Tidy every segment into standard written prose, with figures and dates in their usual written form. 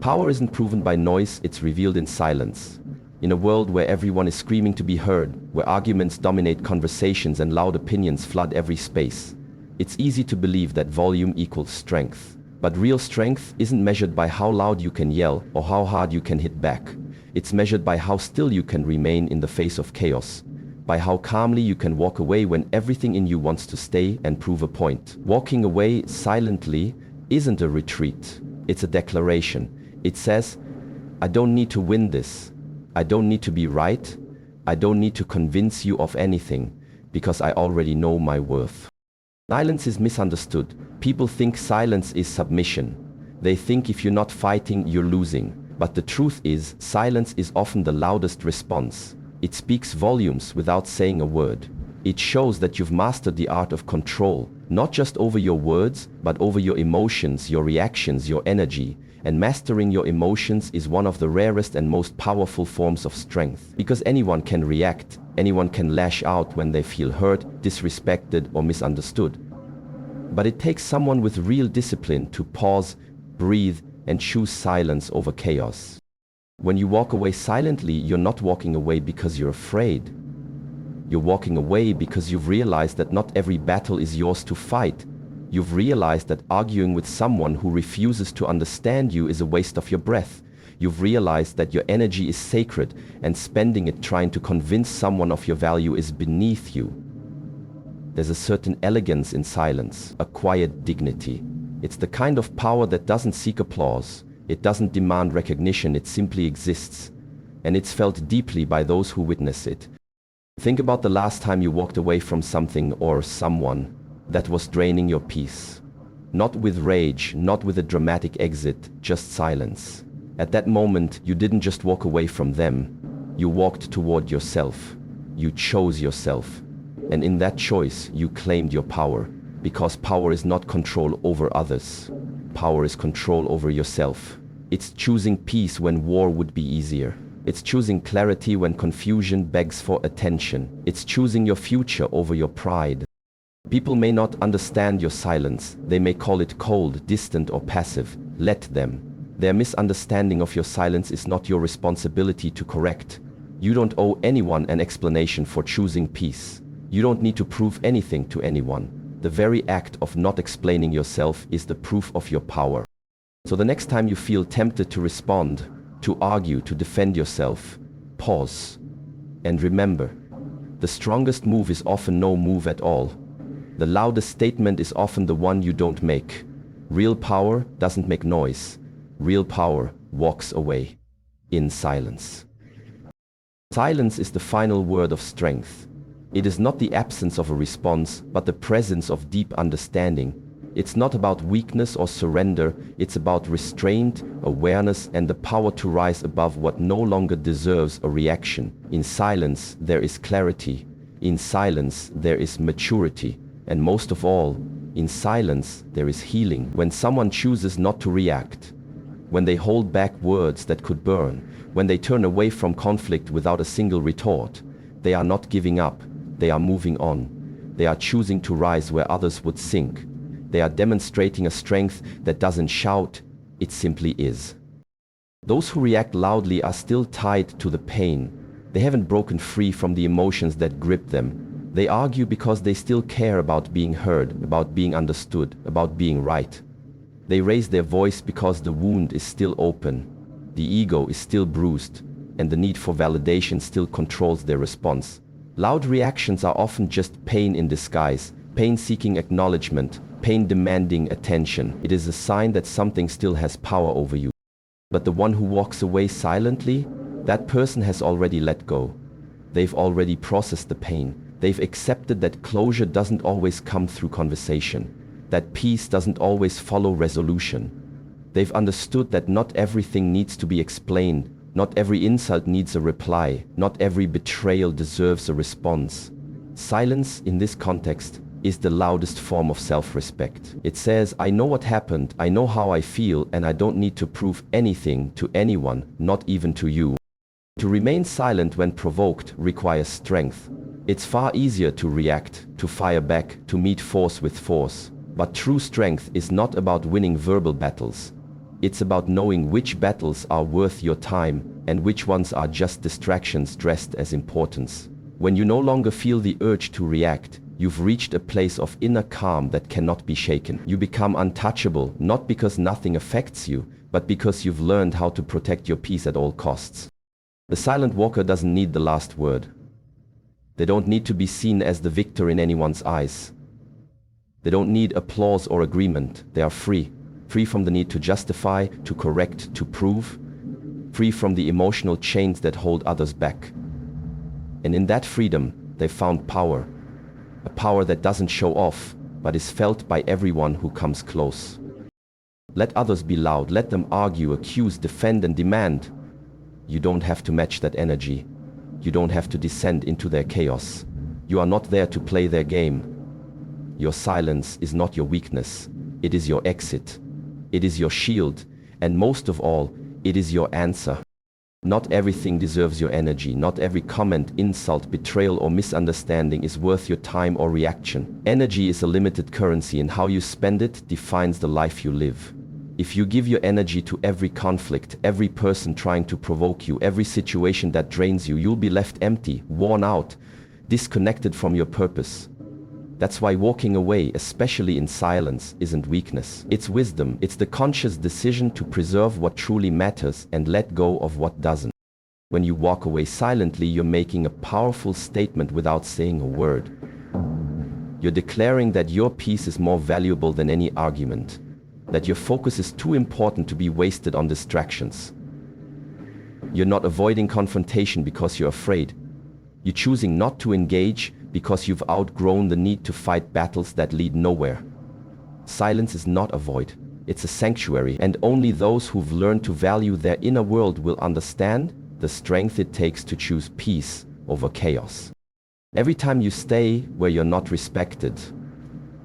Power isn't proven by noise, it's revealed in silence. In a world where everyone is screaming to be heard, where arguments dominate conversations and loud opinions flood every space, it's easy to believe that volume equals strength. But real strength isn't measured by how loud you can yell or how hard you can hit back. It's measured by how still you can remain in the face of chaos, by how calmly you can walk away when everything in you wants to stay and prove a point. Walking away silently isn't a retreat, it's a declaration. It says, I don't need to win this. I don't need to be right. I don't need to convince you of anything, because I already know my worth. Silence is misunderstood. People think silence is submission. They think if you're not fighting, you're losing. But the truth is, silence is often the loudest response. It speaks volumes without saying a word. It shows that you've mastered the art of control, not just over your words, but over your emotions, your reactions, your energy. And mastering your emotions is one of the rarest and most powerful forms of strength. Because anyone can react, anyone can lash out when they feel hurt, disrespected, or misunderstood. But it takes someone with real discipline to pause, breathe, and choose silence over chaos. When you walk away silently, you're not walking away because you're afraid. You're walking away because you've realized that not every battle is yours to fight. You've realized that arguing with someone who refuses to understand you is a waste of your breath. You've realized that your energy is sacred, and spending it trying to convince someone of your value is beneath you. There's a certain elegance in silence, a quiet dignity. It's the kind of power that doesn't seek applause. It doesn't demand recognition, it simply exists. And it's felt deeply by those who witness it. Think about the last time you walked away from something or someone that was draining your peace. Not with rage, not with a dramatic exit, just silence. At that moment, you didn't just walk away from them. You walked toward yourself. You chose yourself. And in that choice, you claimed your power. Because power is not control over others. Power is control over yourself. It's choosing peace when war would be easier. It's choosing clarity when confusion begs for attention. It's choosing your future over your pride. People may not understand your silence. They may call it cold, distant, or passive. Let them. Their misunderstanding of your silence is not your responsibility to correct. You don't owe anyone an explanation for choosing peace. You don't need to prove anything to anyone. The very act of not explaining yourself is the proof of your power. So the next time you feel tempted to respond, to argue, to defend yourself, pause. And remember, the strongest move is often no move at all. The loudest statement is often the one you don't make. Real power doesn't make noise. Real power walks away in silence. Silence is the final word of strength. It is not the absence of a response, but the presence of deep understanding. It's not about weakness or surrender, it's about restraint, awareness, and the power to rise above what no longer deserves a reaction. In silence, there is clarity. In silence, there is maturity. And most of all, in silence, there is healing. When someone chooses not to react, when they hold back words that could burn, when they turn away from conflict without a single retort, they are not giving up, they are moving on. They are choosing to rise where others would sink. They are demonstrating a strength that doesn't shout, it simply is. Those who react loudly are still tied to the pain. They haven't broken free from the emotions that grip them. They argue because they still care about being heard, about being understood, about being right. They raise their voice because the wound is still open, the ego is still bruised, and the need for validation still controls their response. Loud reactions are often just pain in disguise, pain seeking acknowledgement, pain demanding attention. It is a sign that something still has power over you. But the one who walks away silently, that person has already let go. They've already processed the pain. They've accepted that closure doesn't always come through conversation, that peace doesn't always follow resolution. They've understood that not everything needs to be explained, not every insult needs a reply, not every betrayal deserves a response. Silence, in this context, is the loudest form of self-respect. It says, I know what happened, I know how I feel, and I don't need to prove anything to anyone, not even to you. To remain silent when provoked requires strength. It's far easier to react, to fire back, to meet force with force. But true strength is not about winning verbal battles. It's about knowing which battles are worth your time and which ones are just distractions dressed as importance. When you no longer feel the urge to react, you've reached a place of inner calm that cannot be shaken. You become untouchable, not because nothing affects you, but because you've learned how to protect your peace at all costs. The silent walker doesn't need the last word. They don't need to be seen as the victor in anyone's eyes. They don't need applause or agreement. They are free. Free from the need to justify, to correct, to prove. Free from the emotional chains that hold others back. And in that freedom, they found power. A power that doesn't show off, but is felt by everyone who comes close. Let others be loud. Let them argue, accuse, defend, and demand. You don't have to match that energy. You don't have to descend into their chaos. You are not there to play their game. Your silence is not your weakness. It is your exit. It is your shield. And most of all, it is your answer. Not everything deserves your energy. Not every comment, insult, betrayal, or misunderstanding is worth your time or reaction. Energy is a limited currency, and how you spend it defines the life you live. If you give your energy to every conflict, every person trying to provoke you, every situation that drains you, you'll be left empty, worn out, disconnected from your purpose. That's why walking away, especially in silence, isn't weakness. It's wisdom. It's the conscious decision to preserve what truly matters and let go of what doesn't. When you walk away silently, you're making a powerful statement without saying a word. You're declaring that your peace is more valuable than any argument, that your focus is too important to be wasted on distractions. You're not avoiding confrontation because you're afraid. You're choosing not to engage because you've outgrown the need to fight battles that lead nowhere. Silence is not a void. It's a sanctuary, and only those who've learned to value their inner world will understand the strength it takes to choose peace over chaos. Every time you stay where you're not respected,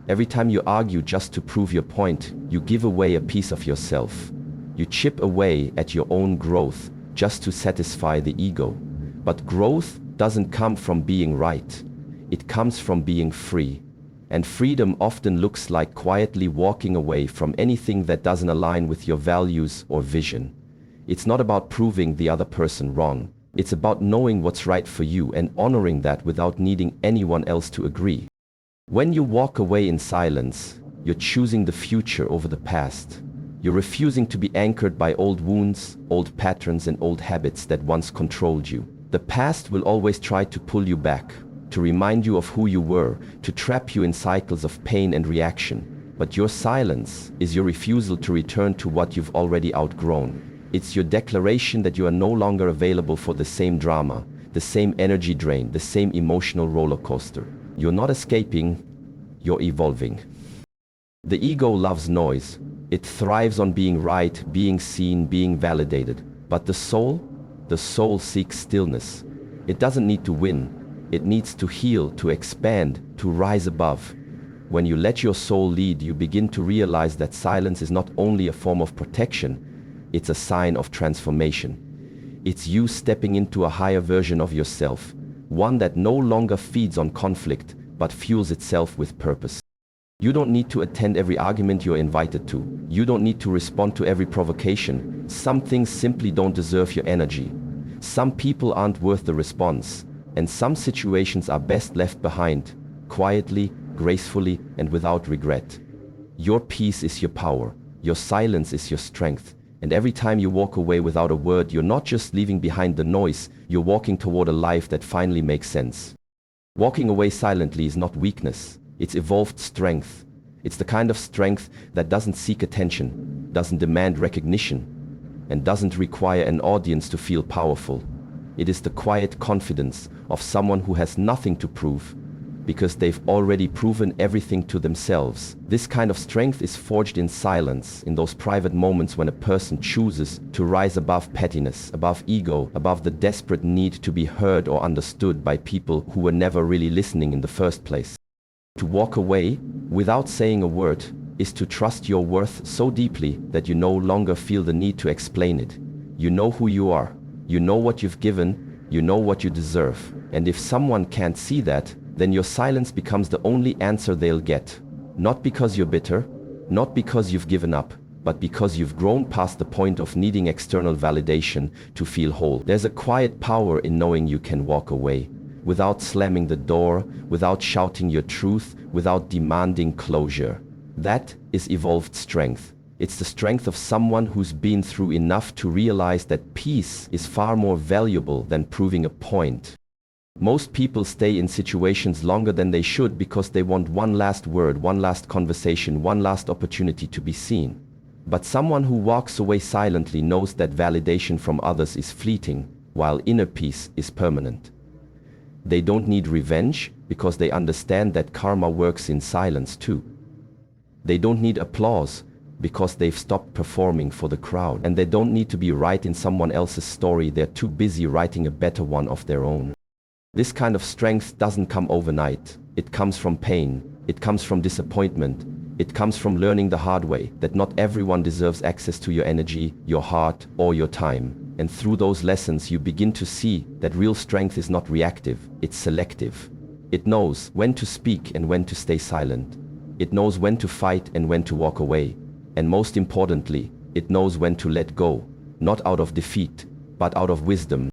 every time you argue just to prove your point, you give away a piece of yourself. You chip away at your own growth just to satisfy the ego. But growth doesn't come from being right. It comes from being free. And freedom often looks like quietly walking away from anything that doesn't align with your values or vision. It's not about proving the other person wrong. It's about knowing what's right for you and honoring that without needing anyone else to agree. When you walk away in silence, you're choosing the future over the past. You're refusing to be anchored by old wounds, old patterns, and old habits that once controlled you. The past will always try to pull you back, to remind you of who you were, to trap you in cycles of pain and reaction. But your silence is your refusal to return to what you've already outgrown. It's your declaration that you are no longer available for the same drama, the same energy drain, the same emotional roller coaster. You're not escaping, you're evolving. The ego loves noise. It thrives on being right, being seen, being validated. But the soul seeks stillness. It doesn't need to win. It needs to heal, to expand, to rise above. When you let your soul lead, you begin to realize that silence is not only a form of protection, it's a sign of transformation. It's you stepping into a higher version of yourself, one that no longer feeds on conflict, but fuels itself with purpose. You don't need to attend every argument you're invited to. You don't need to respond to every provocation. Some things simply don't deserve your energy. Some people aren't worth the response. And some situations are best left behind, quietly, gracefully, and without regret. Your peace is your power. Your silence is your strength. And every time you walk away without a word, you're not just leaving behind the noise, you're walking toward a life that finally makes sense. Walking away silently is not weakness. It's evolved strength. It's the kind of strength that doesn't seek attention, doesn't demand recognition, and doesn't require an audience to feel powerful. It is the quiet confidence of someone who has nothing to prove, because they've already proven everything to themselves. This kind of strength is forged in silence, in those private moments when a person chooses to rise above pettiness, above ego, above the desperate need to be heard or understood by people who were never really listening in the first place. To walk away without saying a word is to trust your worth so deeply that you no longer feel the need to explain it. You know who you are. You know what you've given. You know what you deserve. And if someone can't see that, then your silence becomes the only answer they'll get. Not because you're bitter, not because you've given up, but because you've grown past the point of needing external validation to feel whole. There's a quiet power in knowing you can walk away, without slamming the door, without shouting your truth, without demanding closure. That is evolved strength. It's the strength of someone who's been through enough to realize that peace is far more valuable than proving a point. Most people stay in situations longer than they should because they want one last word, one last conversation, one last opportunity to be seen. But someone who walks away silently knows that validation from others is fleeting, while inner peace is permanent. They don't need revenge because they understand that karma works in silence too. They don't need applause because they've stopped performing for the crowd. And they don't need to be right in someone else's story, they're too busy writing a better one of their own. This kind of strength doesn't come overnight. It comes from pain, it comes from disappointment, it comes from learning the hard way that not everyone deserves access to your energy, your heart, or your time. And through those lessons you begin to see that real strength is not reactive, it's selective. It knows when to speak and when to stay silent. It knows when to fight and when to walk away. And most importantly, it knows when to let go, not out of defeat, but out of wisdom.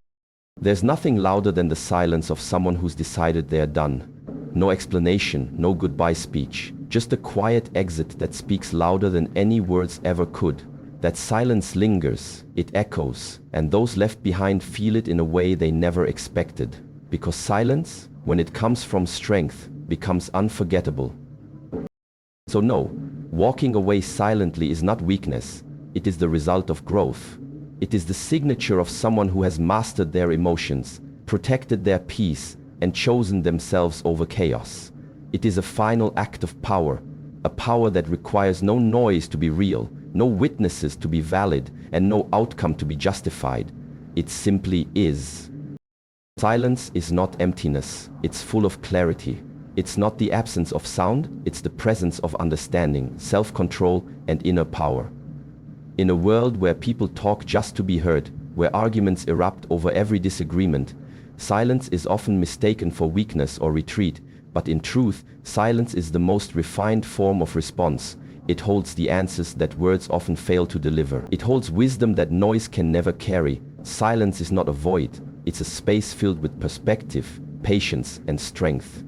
There's nothing louder than the silence of someone who's decided they're done. No explanation, no goodbye speech, just a quiet exit that speaks louder than any words ever could. That silence lingers, it echoes, and those left behind feel it in a way they never expected. Because silence, when it comes from strength, becomes unforgettable. So no, walking away silently is not weakness, it is the result of growth. It is the signature of someone who has mastered their emotions, protected their peace, and chosen themselves over chaos. It is a final act of power, a power that requires no noise to be real, no witnesses to be valid, and no outcome to be justified. It simply is. Silence is not emptiness, it's full of clarity. It's not the absence of sound, it's the presence of understanding, self-control, and inner power. In a world where people talk just to be heard, where arguments erupt over every disagreement, silence is often mistaken for weakness or retreat, but in truth, silence is the most refined form of response. It holds the answers that words often fail to deliver. It holds wisdom that noise can never carry. Silence is not a void, it's a space filled with perspective, patience, and strength.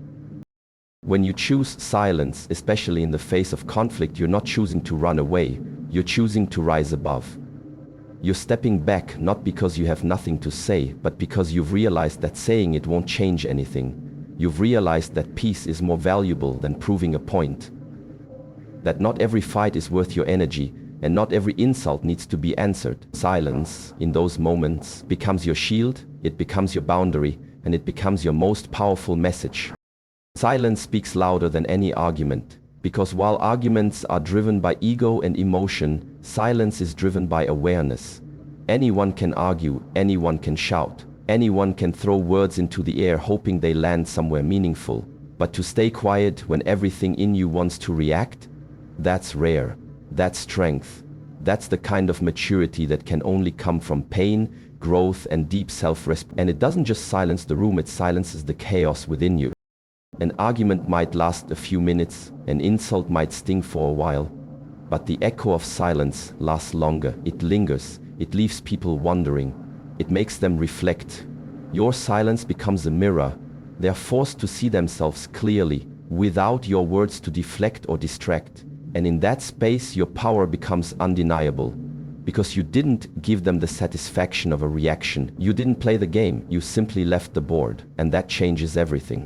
When you choose silence, especially in the face of conflict, you're not choosing to run away, you're choosing to rise above. You're stepping back not because you have nothing to say, but because you've realized that saying it won't change anything. You've realized that peace is more valuable than proving a point. That not every fight is worth your energy, and not every insult needs to be answered. Silence, in those moments, becomes your shield, it becomes your boundary, and it becomes your most powerful message. Silence speaks louder than any argument, because while arguments are driven by ego and emotion, silence is driven by awareness. Anyone can argue, anyone can shout, anyone can throw words into the air hoping they land somewhere meaningful. But to stay quiet when everything in you wants to react, that's rare, that's strength. That's the kind of maturity that can only come from pain, growth, and deep self-respect. And it doesn't just silence the room, it silences the chaos within you. An argument might last a few minutes, an insult might sting for a while, but the echo of silence lasts longer. It lingers, it leaves people wondering, it makes them reflect. Your silence becomes a mirror. They are forced to see themselves clearly, without your words to deflect or distract. And in that space, your power becomes undeniable, because you didn't give them the satisfaction of a reaction. You didn't play the game, you simply left the board, and that changes everything.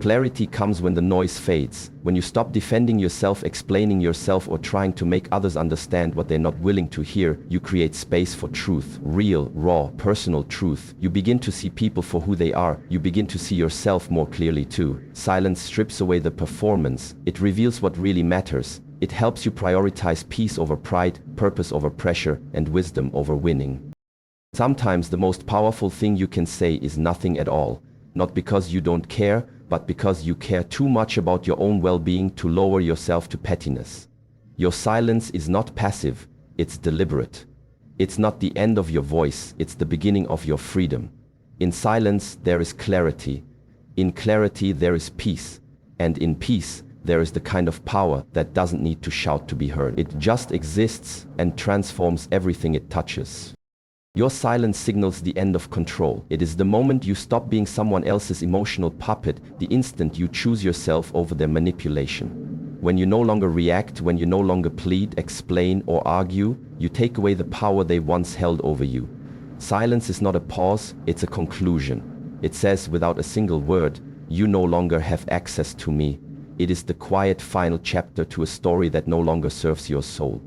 Clarity comes when the noise fades, when you stop defending yourself, explaining yourself, or trying to make others understand what they're not willing to hear. You create space for truth, real, raw, personal truth. You begin to see people for who they are. You begin to see yourself more clearly too. Silence strips away the performance. It reveals what really matters. It helps you prioritize peace over pride, purpose over pressure, and wisdom over winning. Sometimes the most powerful thing you can say is nothing at all, not because you don't care, but because you care too much about your own well-being to lower yourself to pettiness. Your silence is not passive, it's deliberate. It's not the end of your voice, it's the beginning of your freedom. In silence, there is clarity. In clarity, there is peace. And in peace, there is the kind of power that doesn't need to shout to be heard. It just exists and transforms everything it touches. Your silence signals the end of control. It is the moment you stop being someone else's emotional puppet, the instant you choose yourself over their manipulation. When you no longer react, when you no longer plead, explain, or argue, you take away the power they once held over you. Silence is not a pause, it's a conclusion. It says without a single word, you no longer have access to me. It is the quiet final chapter to a story that no longer serves your soul.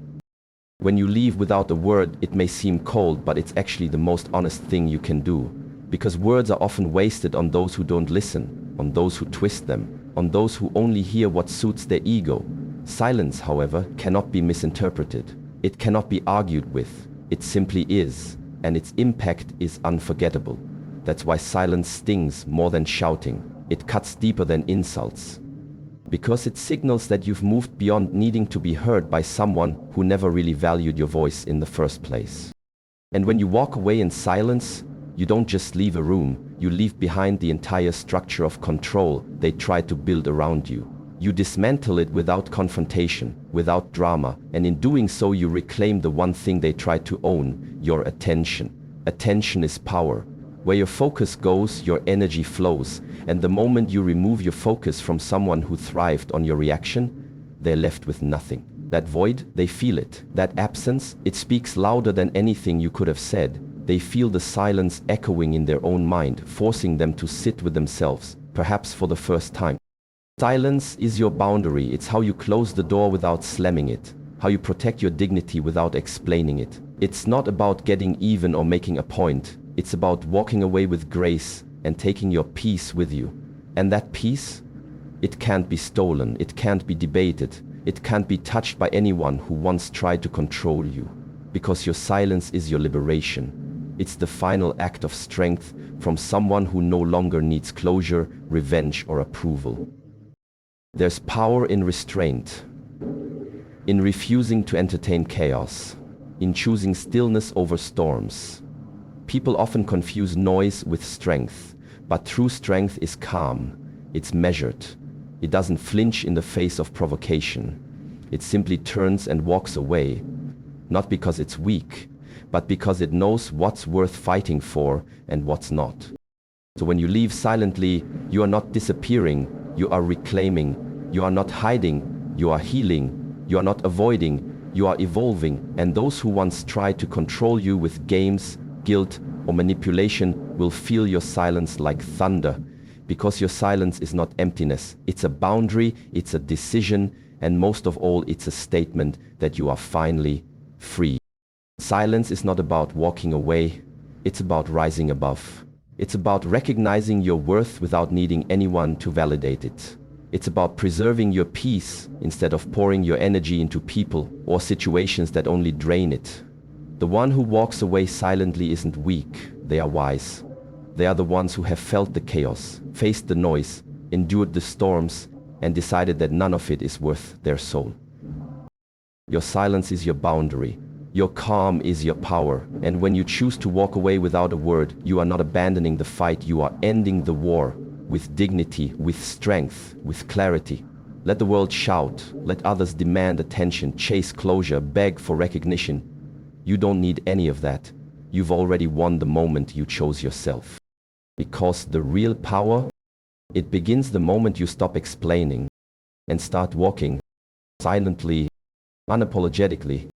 When you leave without a word, it may seem cold, but it's actually the most honest thing you can do. Because words are often wasted on those who don't listen, on those who twist them, on those who only hear what suits their ego. Silence, however, cannot be misinterpreted. It cannot be argued with. It simply is, and its impact is unforgettable. That's why silence stings more than shouting. It cuts deeper than insults. Because it signals that you've moved beyond needing to be heard by someone who never really valued your voice in the first place. And when you walk away in silence, you don't just leave a room, you leave behind the entire structure of control they tried to build around you. You dismantle it without confrontation, without drama, and in doing so you reclaim the one thing they tried to own, your attention. Attention is power. Where your focus goes, your energy flows, and the moment you remove your focus from someone who thrived on your reaction, they're left with nothing. That void, they feel it. That absence, it speaks louder than anything you could have said. They feel the silence echoing in their own mind, forcing them to sit with themselves, perhaps for the first time. Silence is your boundary. It's how you close the door without slamming it, how you protect your dignity without explaining it. It's not about getting even or making a point. It's about walking away with grace and taking your peace with you. And that peace, it can't be stolen, it can't be debated, it can't be touched by anyone who once tried to control you. Because your silence is your liberation. It's the final act of strength from someone who no longer needs closure, revenge, or approval. There's power in restraint, in refusing to entertain chaos, in choosing stillness over storms. People often confuse noise with strength, but true strength is calm. It's measured. It doesn't flinch in the face of provocation. It simply turns and walks away, not because it's weak, but because it knows what's worth fighting for and what's not. So when you leave silently, you are not disappearing, you are reclaiming. You are not hiding, you are healing. You are not avoiding, you are evolving. And those who once tried to control you with games, guilt, or manipulation will feel your silence like thunder, because your silence is not emptiness. It's a boundary, it's a decision, and most of all, it's a statement that you are finally free. Silence is not about walking away, it's about rising above. It's about recognizing your worth without needing anyone to validate it. It's about preserving your peace instead of pouring your energy into people or situations that only drain it. The one who walks away silently isn't weak, they are wise. They are the ones who have felt the chaos, faced the noise, endured the storms, and decided that none of it is worth their soul. Your silence is your boundary. Your calm is your power. And when you choose to walk away without a word, you are not abandoning the fight, you are ending the war with dignity, with strength, with clarity. Let the world shout, let others demand attention, chase closure, beg for recognition. You don't need any of that. You've already won the moment you chose yourself. Because the real power, it begins the moment you stop explaining and start walking silently, unapologetically.